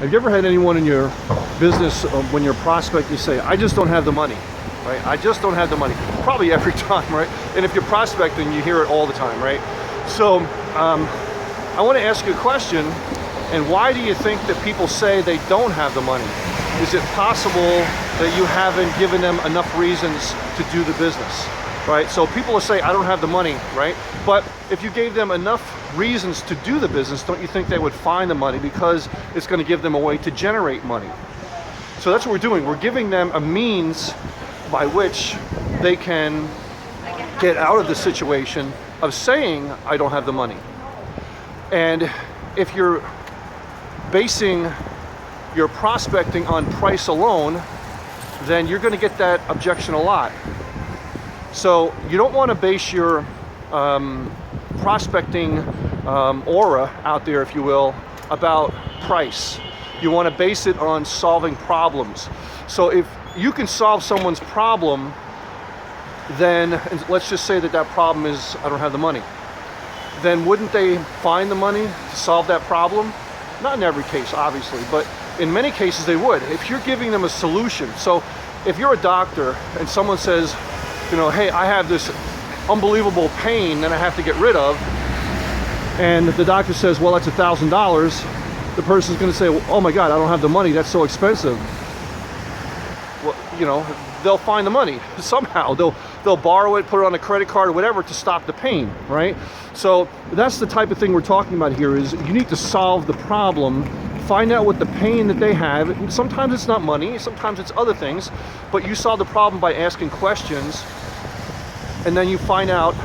Have you ever had anyone in your business, when you're prospecting, say, I just don't have the money, right? I just don't have the money. Probably every time, right? And if you're prospecting, you hear it all the time, right? So I want to ask you a question. And why do you think that people say they don't have the money? Is it possible that you haven't given them enough reasons to do the business, right? So people will say, I don't have the money, right? But if you gave them enough reasons to do the business, don't you think they would find the money, because it's going to give them a way to generate money? So that's what we're doing. We're giving them a means by which they can get out of the situation of saying, I don't have the money. And if you're basing your prospecting on price alone, then you're going to get that objection a lot. So you don't want to base your prospecting aura out there, if you will, about price. You want to base it on solving problems. So if you can solve someone's problem, then let's just say that that problem is, I don't have the money. Then wouldn't they find the money to solve that problem? Not in every case, obviously, but in many cases they would. If you're giving them a solution. So if you're a doctor and someone says, you know, hey, I have this unbelievable pain that I have to get rid of, and the doctor says, well, that's $1,000, the person's going to say, well, oh my God, I don't have the money, that's so expensive. Well, you know, they'll find the money somehow. They'll borrow it, put it on a credit card or whatever to stop the pain, right? So that's the type of thing we're talking about here. Is you need to solve the problem, find out what the pain that they have. Sometimes it's not money, sometimes it's other things, but you solve the problem by asking questions, and then you find out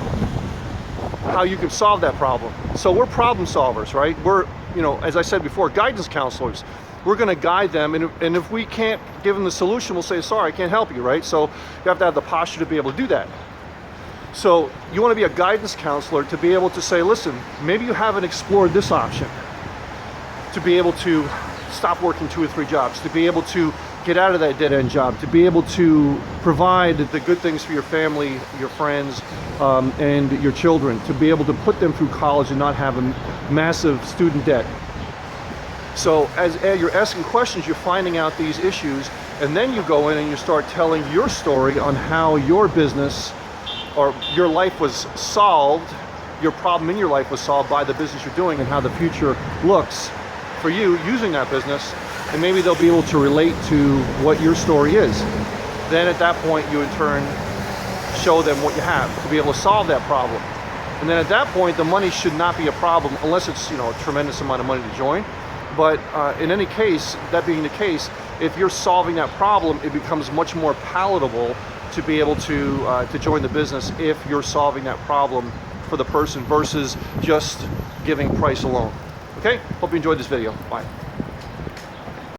how you can solve that problem. So we're problem solvers, right? We're, you know, as I said before, guidance counselors. We're going to guide them, and if we can't give them the solution, we'll say, sorry, I can't help you, right? So you have to have the posture to be able to do that. So you want to be a guidance counselor to be able to say, listen, maybe you haven't explored this option, to be able to stop working 2 or 3 jobs, to be able to get out of that dead-end job, to be able to provide the good things for your family, your friends, and your children, to be able to put them through college and not have a massive student debt. So as you're asking questions, you're finding out these issues, and then you go in and you start telling your story on how your business or your life was solved, your problem in your life was solved by the business you're doing, and how the future looks for you using that business, and maybe they'll be able to relate to what your story is. Then at that point, you in turn show them what you have to be able to solve that problem. And then at that point, the money should not be a problem, unless it's, you know, a tremendous amount of money to join. But in any case, that being the case, if you're solving that problem, it becomes much more palatable to be able to join the business if you're solving that problem for the person versus just giving price alone. Okay? Hope you enjoyed this video. Bye.